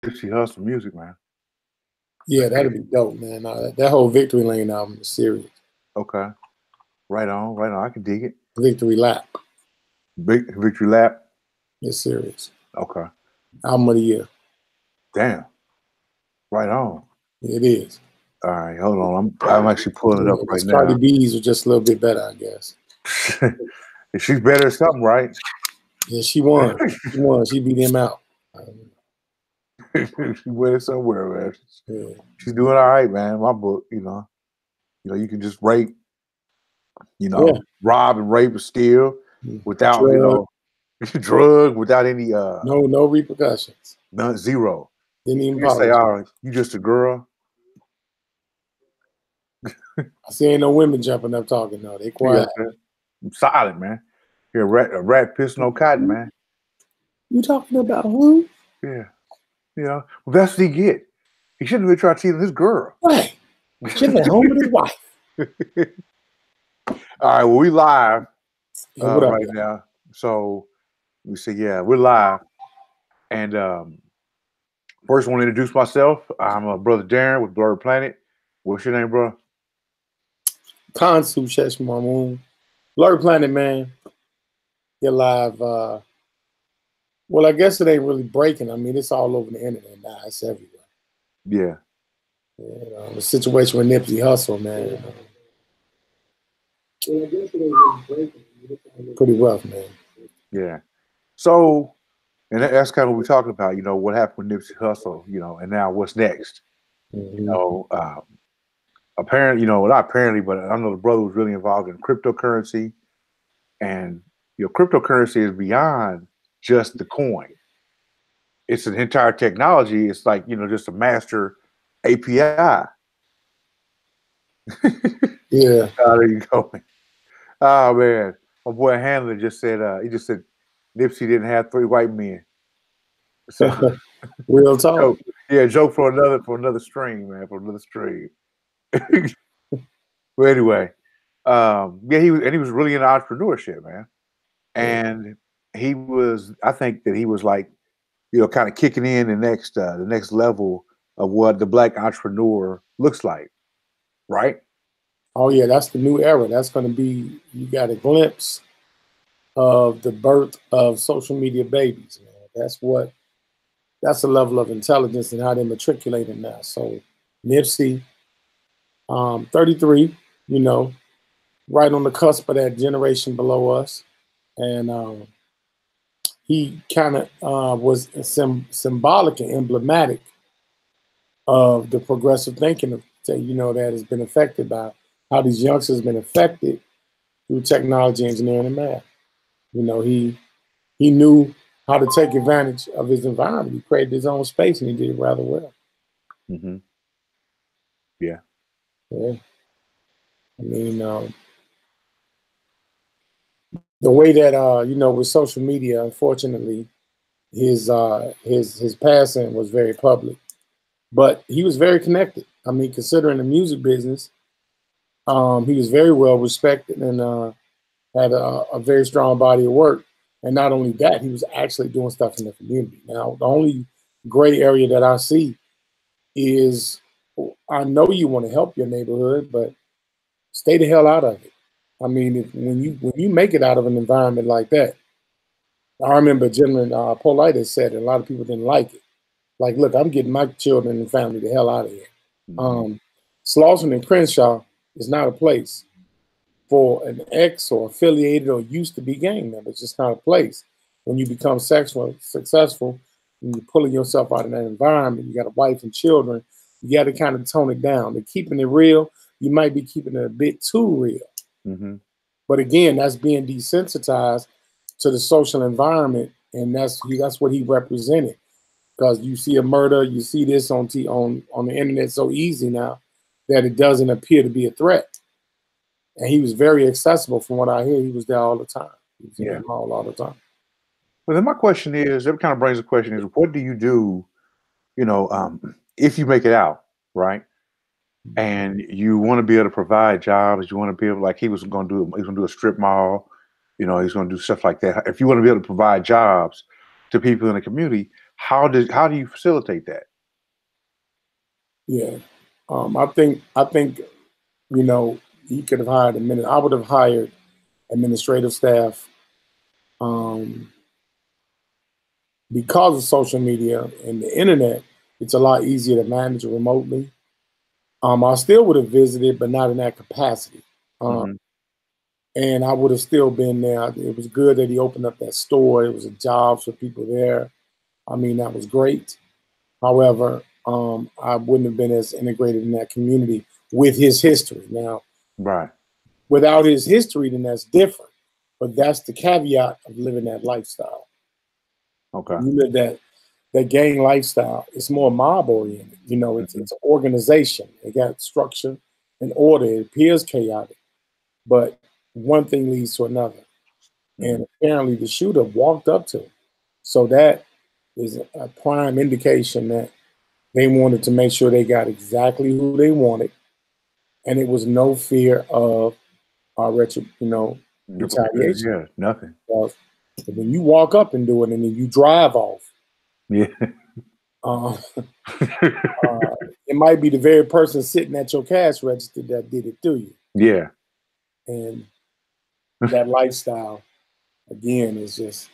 Nipsey Hussle music, man. Yeah, that'd be dope, man. That whole Victory Lane album is serious. Okay. Right on, right on. I can dig it. Victory Lap. Big Victory Lap. It's serious. Okay. Album of the year. Damn. Right on. It is. All right, hold on. I'm actually pulling it up right now. Cardi B's was just a little bit better, I guess. She's better at something, right? Yeah, she won. She won. She beat him out. She went somewhere, man. Yeah. She's doing all right, man. My book, you know, you can just rape, rob and rape and steal without, drug without any no repercussions. None, zero. Didn't even you say, "Oh, you just a girl." I see ain't no women jumping up talking though. They quiet. Yeah, I'm silent, man. You're a rat pissing on cotton, man. You talking about who? Yeah. Well, that's what he get. He shouldn't have been trying to cheat on his girl. Right. Should have been home with his wife. All right, well, we live right now. So we say, yeah, we're live. And first I want to introduce myself. I'm Brother Darren with Blerd Planet. What's your name, bro? Kansu Sheshmamoon. Blerd Planet, man. You're live. Well, I guess it ain't really breaking. I mean, it's all over the internet now. It's everywhere. Yeah. The situation with Nipsey Hussle, man. Well, I guess it ain't really breaking. Pretty rough, man. Yeah. So, and that's kind of what we're talking about, what happened with Nipsey Hussle, and now what's next? Apparently, not apparently, but I know the brother was really involved in cryptocurrency. And, cryptocurrency is beyond just the coin. It's an entire technology. It's like, just a master API. Yeah. How are you going? Oh, man. My boy Handler just said, Nipsey didn't have 3 white men. So, real talk. Joke for another stream, man, for another stream. But anyway, he was really into entrepreneurship, man. And I think that he was like, kind of kicking in the next level of what the Black entrepreneur looks like, right? Oh yeah, that's the new era. That's going to be, you got a glimpse of the birth of social media babies, man. That's a level of intelligence and how they're matriculating now. So Nipsey, 33, right on the cusp of that generation below us. And he kind of was symbolic and emblematic of the progressive thinking that has been affected by how these youngsters have been affected through technology, engineering, and math. He knew how to take advantage of his environment. He created his own space, and he did it rather well. Mm-hmm. Yeah. Yeah. I mean, the way that with social media, unfortunately, his passing was very public, but he was very connected. I mean, considering the music business, he was very well respected and had a very strong body of work. And not only that, he was actually doing stuff in the community. Now, the only gray area that I see is, I know you want to help your neighborhood, but stay the hell out of it. I mean, when you make it out of an environment like that, I remember a gentleman, Polite, said, and a lot of people didn't like it. Like, look, I'm getting my children and family the hell out of here. Mm-hmm. Slauson and Crenshaw is not a place for an ex or affiliated or used to be gang member. It's just not a place. When you become successful, and you're pulling yourself out of that environment, you got a wife and children, you got to kind of tone it down. They're keeping it real. You might be keeping it a bit too real. Mm-hmm. But again, that's being desensitized to the social environment, and that's what he represented. Because you see a murder, you see this on the internet so easy now that it doesn't appear to be a threat. And he was very accessible, from what I hear. He was there all the time. He was in the mall all the time. Well, then my question is, that kind of brings the question is, what do you do, if you make it out, right? And you want to be able to provide jobs, you want to be able, like he was going to do a strip mall, he's going to do stuff like that. If you want to be able to provide jobs to people in the community, How do you facilitate that? Yeah. I think you know, he could have hired I would have hired administrative staff, um, because of social media and the internet. It's a lot easier to manage remotely. I still would have visited, but not in that capacity. Um, Mm-hmm. and I would have still been there. It was good that he opened up that store. It was a job for people there. I mean, that was great. However, I wouldn't have been as integrated in that community with his history. Now, Right. without his history, then that's different. But that's the caveat of living that lifestyle. Okay. You live that gang lifestyle. It's more mob oriented. You know, it's an organization. It got structure and order. It appears chaotic, but one thing leads to another. Mm-hmm. And apparently, the shooter walked up to him. So that is a prime indication that they wanted to make sure they got exactly who they wanted, and it was no fear of retaliation. Yeah, nothing. Because when you walk up and do it, and then you drive off, Yeah. uh, it might be the very person sitting at your cash register that did it to you. Yeah. And that lifestyle, again, is just.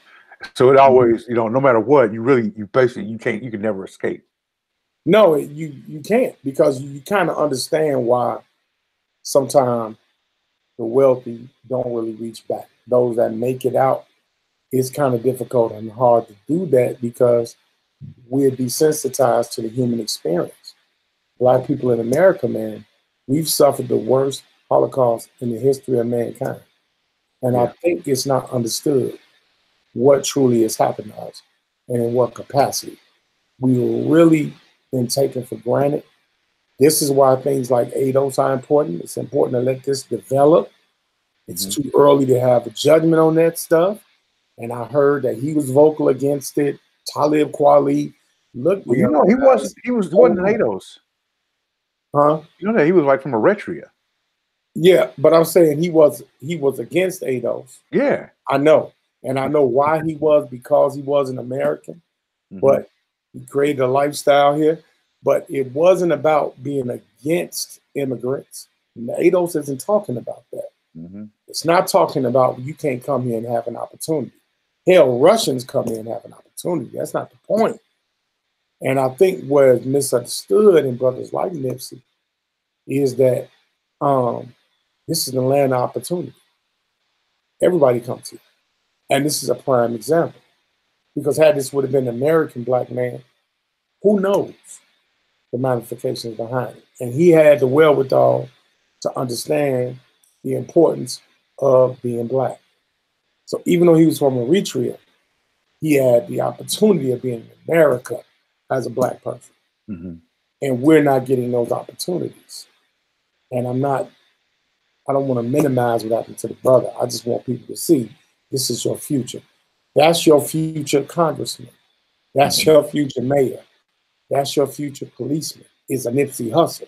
So it always, no matter what, you basically you can never escape. No, you can't, because you kind of understand why sometimes the wealthy don't really reach back. Those that make it out, it's kind of difficult and hard to do that because we're desensitized to the human experience. Black people in America, man, we've suffered the worst Holocaust in the history of mankind. And I think it's not understood what truly has happened to us and in what capacity. We were really been taken for granted. This is why things like ADOS are important. It's important to let this develop. It's too early to have a judgment on that stuff. And I heard that he was vocal against it. Talib Kweli, look, Well, he wasn't NATO's. Huh? You know that he was like from Eritrea. Yeah, but I'm saying he was against ADOS. Yeah. I know. And I know why he was, because he was an American. But he created a lifestyle here. But it wasn't about being against immigrants. ADOS isn't talking about that. It's not talking about you can't come here and have an opportunity. Hell, Russians come here and have an opportunity. That's not the point. And I think what is misunderstood in brothers like Nipsey is that this is the land of opportunity. Everybody comes here. And this is a prime example. Because had this would have been an American black man, who knows the ramifications behind it. And he had the wherewithal to understand the importance of being black. So even though he was from Eritrea, he had the opportunity of being in America as a black person. And we're not getting those opportunities. And I don't want to minimize what happened to the brother. I just want people to see this is your future. That's your future congressman. That's your future mayor. That's your future policeman, is a Nipsey Hussle.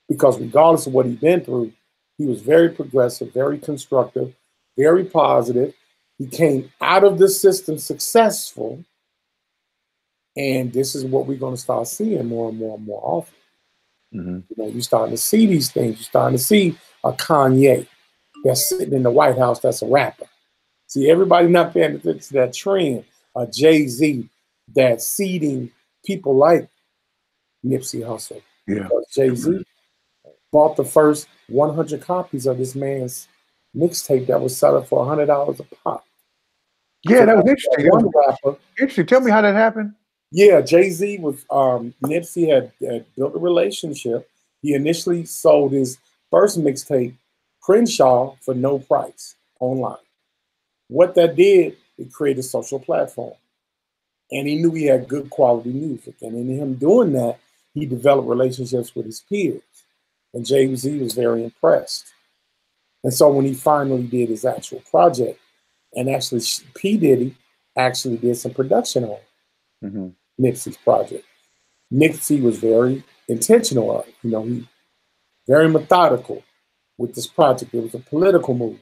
Because regardless of what he'd been through, he was very progressive, very constructive, very positive. He came out of the system successful. And this is what we're going to start seeing more and more and more often. You're starting to see these things. You're starting to see a Kanye that's sitting in the White House that's a rapper. See, everybody not paying attention to that trend. A Jay-Z that's seeding people like Nipsey Hussle. Yeah. Because Jay-Z bought the first 100 copies of this man's mixtape that was selling for $100 a pop. Yeah, so that was interesting. One rapper. Interesting. Tell me how that happened. Yeah, Jay-Z was, Nipsey had built a relationship. He initially sold his first mixtape, Crenshaw, for no price online. What that did, it created a social platform. And he knew he had good quality music. And in him doing that, he developed relationships with his peers. And Jay-Z was very impressed. And so when he finally did his actual project, and actually P. Diddy actually did some production on Nipsey's project. Nipsey was very intentional. He very methodical with this project. It was a political move.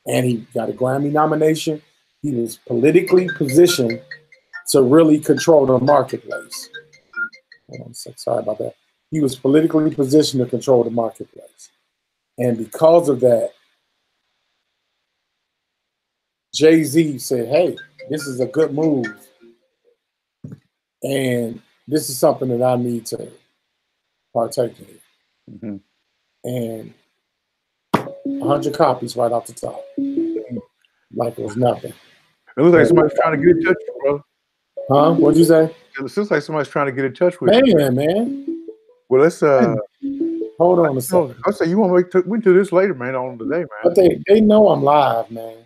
And he got a Grammy nomination. He was politically positioned to really control the marketplace. Hold on a sec, sorry about that. He was politically positioned to control the marketplace. And because of that, Jay-Z said, hey, this is a good move. And this is something that I need to partake in. And 100 copies right off the top. Like it was nothing. It looks like somebody's trying to get in touch with you, bro. Huh? What'd you say? It looks like somebody's trying to get in touch with you. Man. Well, let's hold on a second. I'll say you want to wait till this later, man, on today, man. But they know I'm live, man.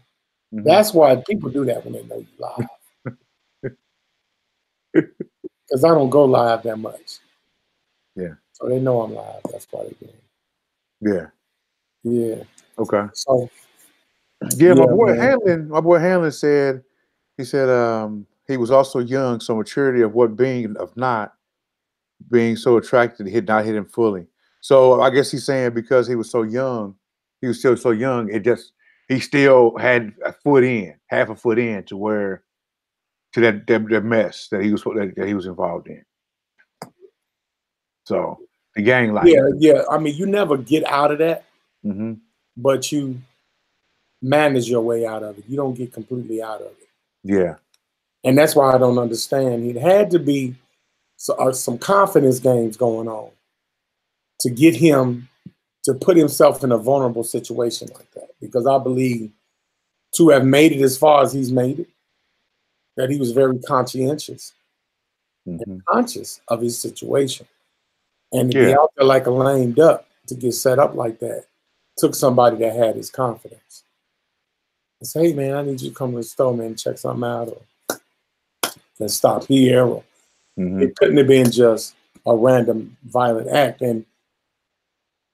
That's why people do that when they know you live. Because I don't go live that much. Yeah. So they know I'm live. That's why they do it. Yeah. Yeah. Okay. So my boy Hanlon said, he he was also young, so maturity of what being of not being so attracted had not hit him fully. So I guess he's saying because he was so young, he was still so young, he still had half a foot in to where to that mess that he was involved in. So the gang life. Yeah. I mean, you never get out of that, but you manage your way out of it. You don't get completely out of it. Yeah. And that's why I don't understand. It had to be some confidence games going on to get him to put himself in a vulnerable situation like that. Because I believe to have made it as far as he's made it, that he was very conscientious and conscious of his situation. And to be out there like a lame duck to get set up like that took somebody that had his confidence. And say, hey, man, I need you to come to the store, man, and check something out. Or let's stop here. Or it couldn't have been just a random violent act. And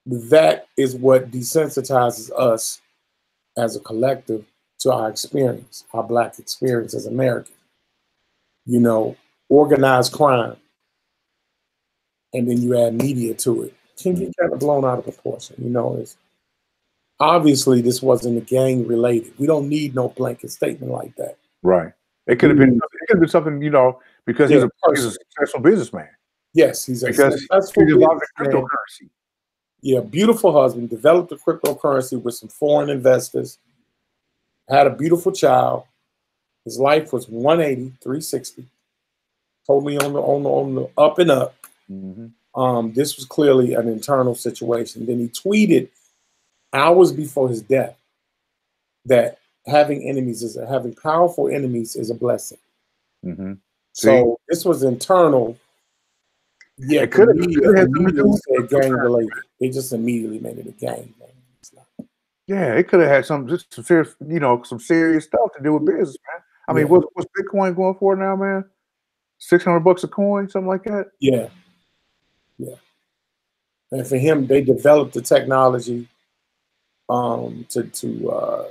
that is what desensitizes us as a collective to our experience, our Black experience as Americans. You know, organized crime, and then you add media to it, can get kind of blown out of proportion. You know, obviously this wasn't gang related. We don't need no blanket statement like that. Right. It could have been something, you know, because he's a successful businessman. Yes, he's a successful businessman. Cryptocurrency. Yeah, beautiful husband, developed a cryptocurrency with some foreign investors, had a beautiful child. His life was 180, 360, totally on the up and up. This was clearly an internal situation. Then he tweeted hours before his death that having powerful enemies is a blessing. So this was internal. Yeah, it could have said gang related. They just immediately made it a gang. Yeah, it could have had some serious stuff to do with business, man. I mean, what's Bitcoin going for now, man? $600 a coin, something like that. Yeah. And for him, they developed the technology to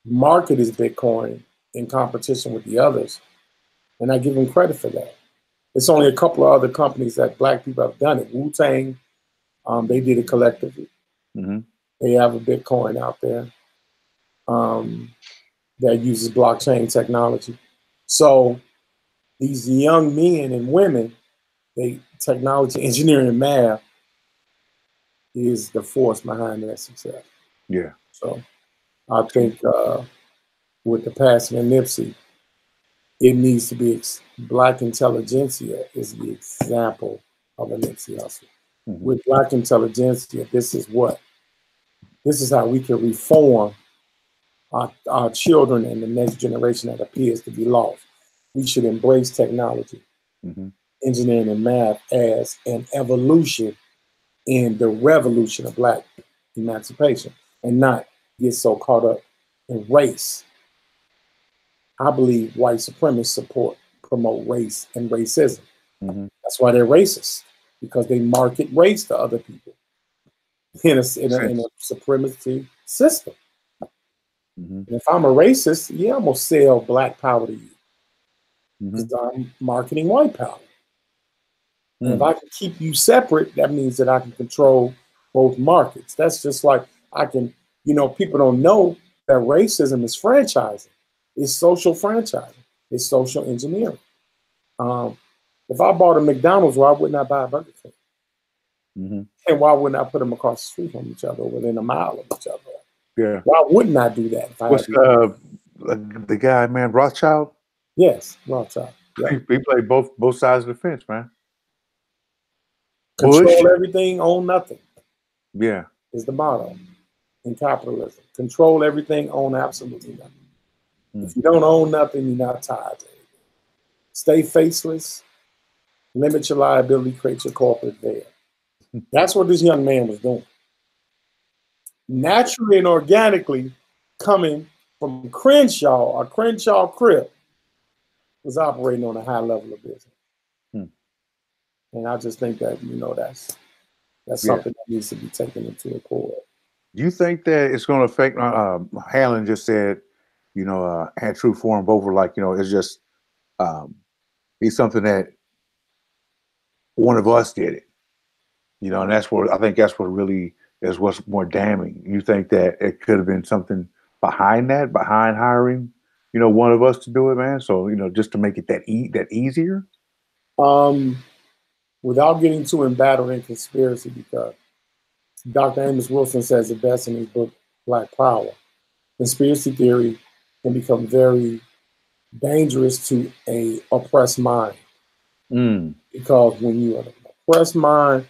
market his Bitcoin in competition with the others, and I give him credit for that. It's only a couple of other companies that Black people have done it. Wu-Tang, they did it collectively. They have a Bitcoin out there that uses blockchain technology. So these young men and women, technology, engineering, and math is the force behind their success. Yeah. So I think with the passing of Nipsey, it needs to be Black intelligentsia is the example of a Nipsey Hussle. With Black intelligentsia, this is how we can reform our children and the next generation that appears to be lost. We should embrace technology, engineering, and math as an evolution in the revolution of Black emancipation, and not get so caught up in race. I believe white supremacists promote race and racism. That's why they're racist, because they market race to other people in a supremacy system. And if I'm a racist, I'm gonna sell Black power to you, because I'm marketing white power. And if I can keep you separate, that means that I can control both markets. That's just like people don't know that racism is franchising. It's social franchising. It's social engineering. If I bought a McDonald's, why wouldn't I buy a Burger King? Mm-hmm. And why wouldn't I put them across the street from each other, within a mile of each other? Yeah. Why wouldn't I do that? If I What's the guy, man, Rothschild? Yes, Rothschild. Yeah. He played both sides of the fence, man. Control Bush. everything, own nothing. Yeah. Is the motto in capitalism. Control everything, own absolutely nothing. If you don't own nothing, you're not tied to anything. Stay faceless, limit your liability, create your corporate veil. That's what this young man was doing. Naturally and organically, coming from Crenshaw, or Crenshaw Crib, was operating on a high level of business. And I just think that, that's something that needs to be taken into account. Do you think that it's going to affect? Hanlon just said, had true form. Both were like, it's just, it's something that one of us did it, and that's what I think. That's what really is what's more damning. You think that it could have been something behind hiring, one of us to do it, man. So just to make it that easier. Without getting too embattled in conspiracy, because Dr. Amos Wilson says it best in his book, Black Power. Conspiracy theory can become very dangerous to a oppressed mind. Because when you are an oppressed mind,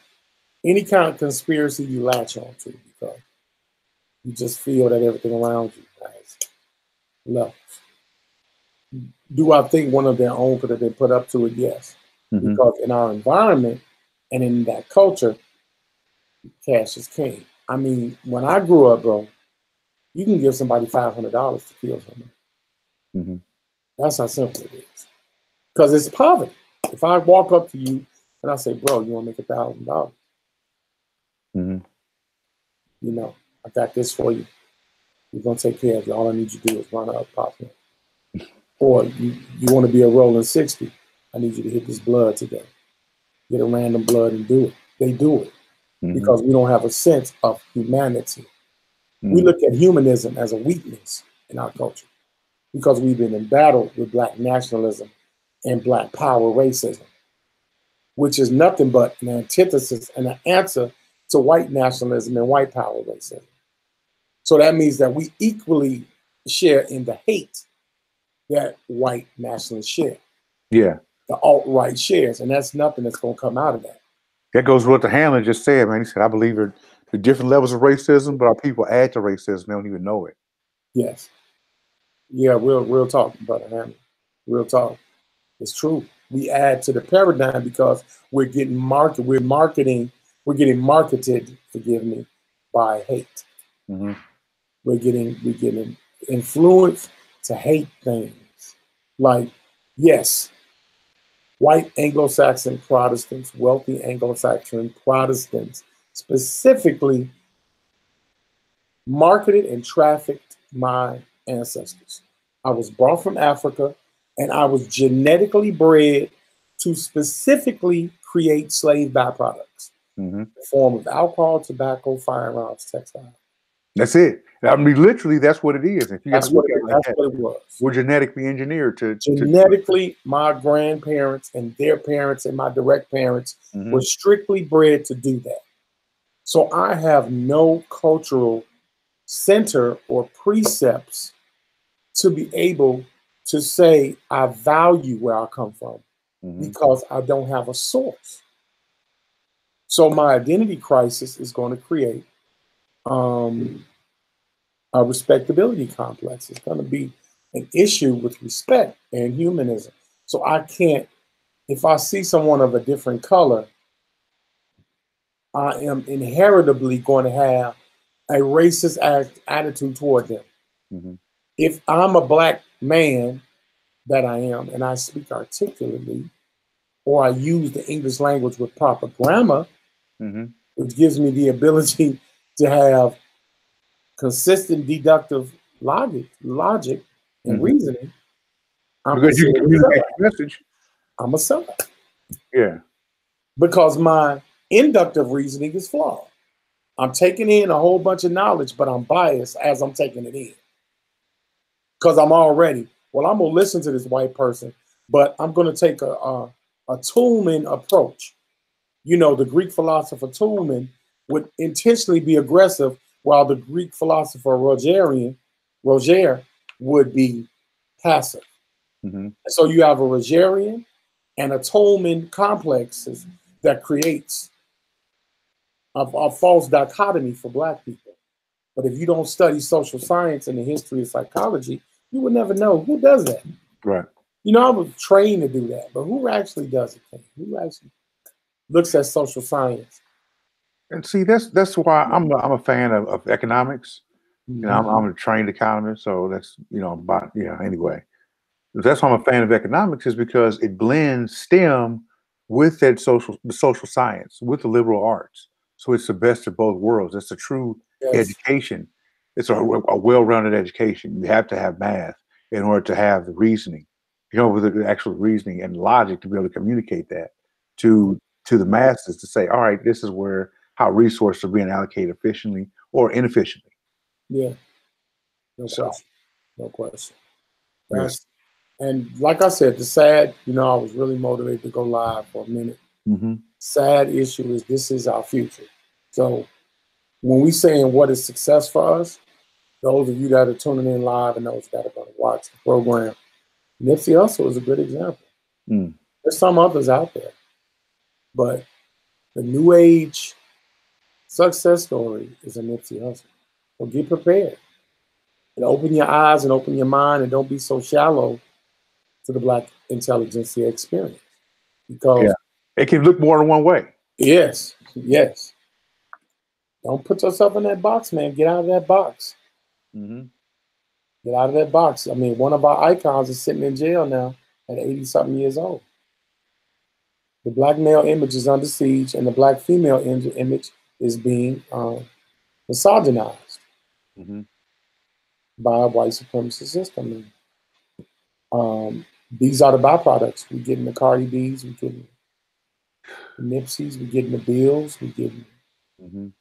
any kind of conspiracy you latch on to, because you just feel that everything around you has levels. Do I think one of their own could have been put up to it? Yes. Because in our environment and in that culture, cash is king. I mean, when I grew up, bro, you can give somebody $500 to kill someone. That's how simple it is. Because it's poverty. If I walk up to you and I say, bro, you want to make $1,000? I got this for you. We're going to take care of you. All I need you to do is run up, pop me. Or you want to be a rolling 60. I need you to hit this blood today. Get a random blood and do it. They do it because we don't have a sense of humanity. We look at humanism as a weakness in our culture because we've been in battle with Black nationalism and Black power racism, which is nothing but an antithesis and an answer to white nationalism and white power racism. So that means that we equally share in the hate that white nationalists share. Yeah. The alt-right shares, and that's nothing that's going to come out of that. That goes with what the Hanlon just said, man. He said, I believe there are different levels of racism, but our people add to racism. They don't even know it. Yes. Yeah, real talk, brother Hanlon. Real talk. It's true. We add to the paradigm because we're getting getting marketed, forgive me, by hate. We're getting influenced to hate things. Like, yes, white Anglo-Saxon Protestants, wealthy Anglo-Saxon Protestants, specifically marketed and trafficked my ancestors. I was brought from Africa, and I was genetically bred to specifically create slave byproducts in the form of alcohol, tobacco, firearms, textiles. That's it. I mean, literally, that's what it is. If you that's what it was. We're genetically engineered to. Genetically, my grandparents and their parents and my direct parents were strictly bred to do that. So I have no cultural center or precepts to be able to say I value where I come from because I don't have a source. So my identity crisis is going to create a respectability complex. It's going to be an issue with respect and humanism. So I can't, if I see someone of a different color, I am inheritably going to have a racist attitude toward them. If I'm a Black man, that I am, and I speak articulately, or I use the English language with proper grammar, which gives me the ability to have consistent deductive logic and reasoning, because you can communicate your message. I'm a seller. Yeah. Because my inductive reasoning is flawed. I'm taking in a whole bunch of knowledge, but I'm biased as I'm taking it in. Because I'm going to listen to this white person but I'm going to take a Toulmin approach. You know, the Greek philosopher Toulmin would intentionally be aggressive, while the Greek philosopher Roger would be passive. Mm-hmm. So you have a Rogerian and a Toulmin complexes that creates a false dichotomy for Black people. But if you don't study social science and the history of psychology, you would never know who does that. Right. You know, I was trained to do that, but who actually does it? Who actually looks at social science? And see, that's why I'm a fan of economics. You know, I'm a trained economist, so that's about anyway. That's why I'm a fan of economics, is because it blends STEM with the social science, with the liberal arts. So it's the best of both worlds. It's a true education. It's a well-rounded education. You have to have math in order to have the reasoning, with the actual reasoning and logic to be able to communicate that to the masses, to say, all right, this is how resources are being allocated efficiently or inefficiently. Yeah, no question. That's And like I said, the sad, I was really motivated to go live for a minute. Mm-hmm. Sad issue is this is our future. So when we saying what is success for us, those of you that are tuning in live and those that are going to watch the program, Nipsey Hussle is a good example. Mm. There's some others out there, but the new age success story is a Nipsey Hussle. So get prepared and open your eyes and open your mind, and don't be so shallow to the Black intelligentsia experience. Because it can look more than one way. Yes. Don't put yourself in that box, man. Get out of that box. Mm-hmm. Get out of that box. I mean, one of our icons is sitting in jail now at 80-something years old. The Black male image is under siege, and the Black female image is being misogynized by a white supremacist system. These are the byproducts. We're getting the Cardi B's, we're getting the Nipseys, we're getting the Bills, we're getting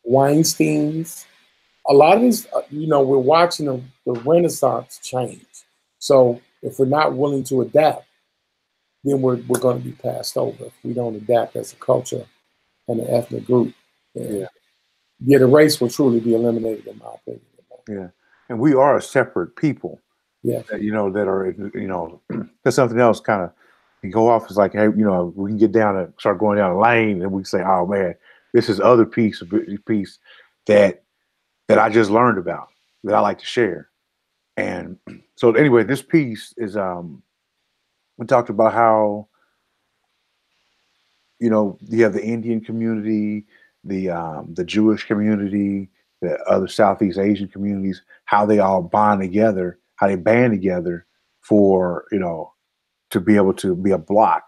Weinsteins. A lot of these, we're watching the Renaissance change. So if we're not willing to adapt, then we're going to be passed over if we don't adapt as a culture and an ethnic group. The race will truly be eliminated, in my opinion. Yeah, and we are a separate people. Yeah, that are that's something else. Kind of you go off as like, hey, we can get down and start going down a lane, and we say, oh man, this is other piece that I just learned about that I like to share. And so anyway, this piece is we talked about how you have the Indian community, the Jewish community, the other Southeast Asian communities, how they all bond together, how they band together for to be able to be a block.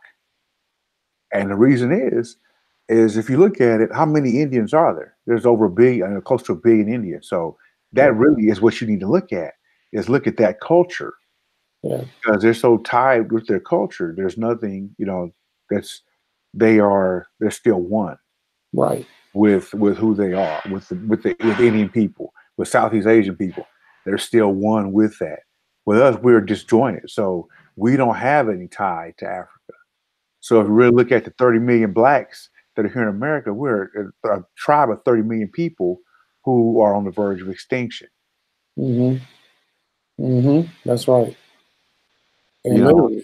And the reason is if you look at it, how many Indians are there? There's over a billion, close to a billion Indians. So that really is what you need to look at, is look at that culture. Yeah. Because they're so tied with their culture. There's nothing, they're still one. Right. With who they are, with Indian people, with Southeast Asian people. They're still one with that. With us, we're disjointed. So we don't have any tie to Africa. So if you really look at the 30 million blacks that are here in America, we're a tribe of 30 million people who are on the verge of extinction. That's right. And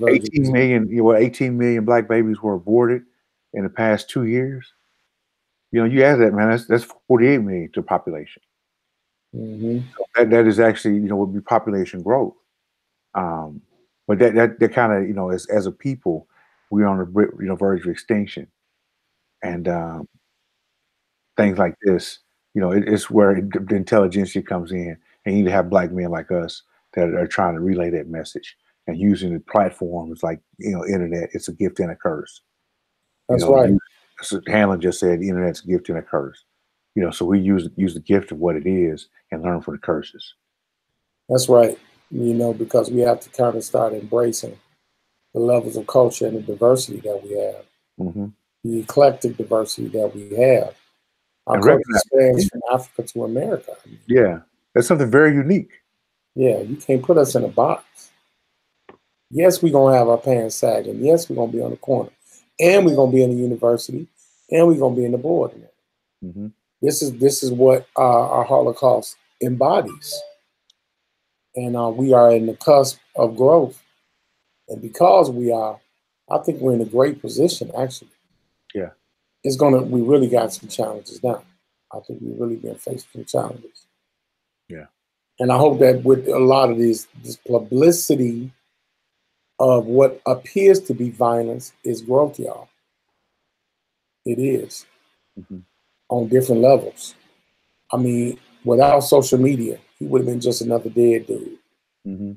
18 million black babies were aborted in the past 2 years. You add that, man, that's 48 million to population. So that is actually, would be population growth. But that kind of, as a people, we're on the verge of extinction. And things like this, it's where the intelligentsia comes in, and you need to have black men like us that are trying to relay that message and using the platforms like, internet. It's a gift and a curse. That's right. Hanlon just said the internet's a gift and a curse. So we use the gift of what it is and learn from the curses. That's right. Because we have to kind of start embracing the levels of culture and the diversity that we have, the eclectic diversity that we have. Our culture spans from Africa to America. Yeah, that's something very unique. Yeah, you can't put us in a box. Yes, we're gonna have our pants sagging. Yes, we're gonna be on the corner, and we're gonna be in the university, and we're gonna be in the board. Mm-hmm. This is what our Holocaust embodies, and we are in the cusp of growth. And because we are, I think we're in a great position. Actually, Yeah, we really got some challenges now. I think we've really been faced with some challenges. yeah. And I hope that with a lot of this publicity of what appears to be violence is growth, y'all. It is Mm-hmm. on different levels. I mean, without social media, he would have been just another dead dude. Mm-hmm.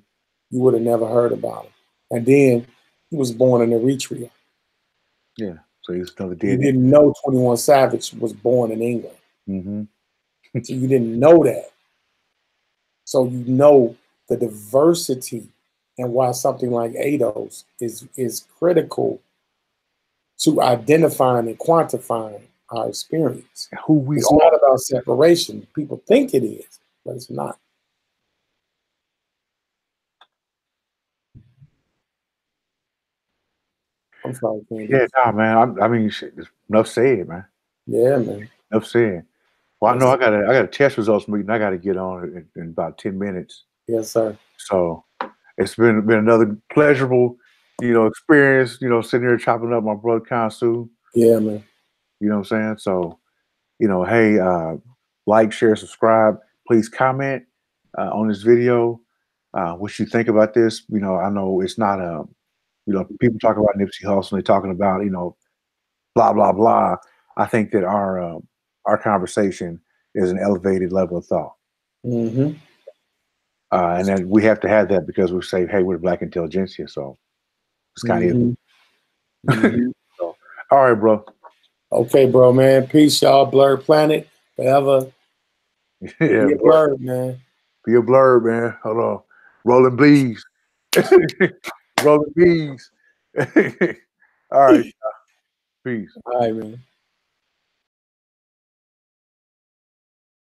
You would have never heard about him. And then he was born in Eritrea. Yeah. So he's another You dead. didn't know 21 Savage was born in England. Mm-hmm. So you didn't know that. So you know the diversity and why something like ADOS is critical to identifying and quantifying our experience. Who we It's are. not about separation. People think it is, but it's not. I'm sorry, Candy. Yeah, nah, man. I mean, shit, enough said, man. Yeah, man. Enough said. Well, I know Yes. I got a test results meeting. I got to get on in about 10 minutes. Yes, sir. So it's been another pleasurable, experience. Sitting here chopping up my brother Kansu. Yeah, man. You know what I'm saying? So, hey, like, share, subscribe. Please comment on this video. What you think about this? I know it's not people talk about Nipsey Hussle. They're talking about blah blah blah. I think that our conversation is an elevated level of thought. Mm-hmm. And then we have to have that because we say, hey, we're Black intelligentsia. So it's kind of Mm-hmm. so, all right, bro. Okay, bro, man. Peace, y'all. Blerd Planet. Forever. Yeah, Be a blurb, man. Be a blurb, man. Hold on. Rolling bees. Rolling bees. All right. Peace. All right, man.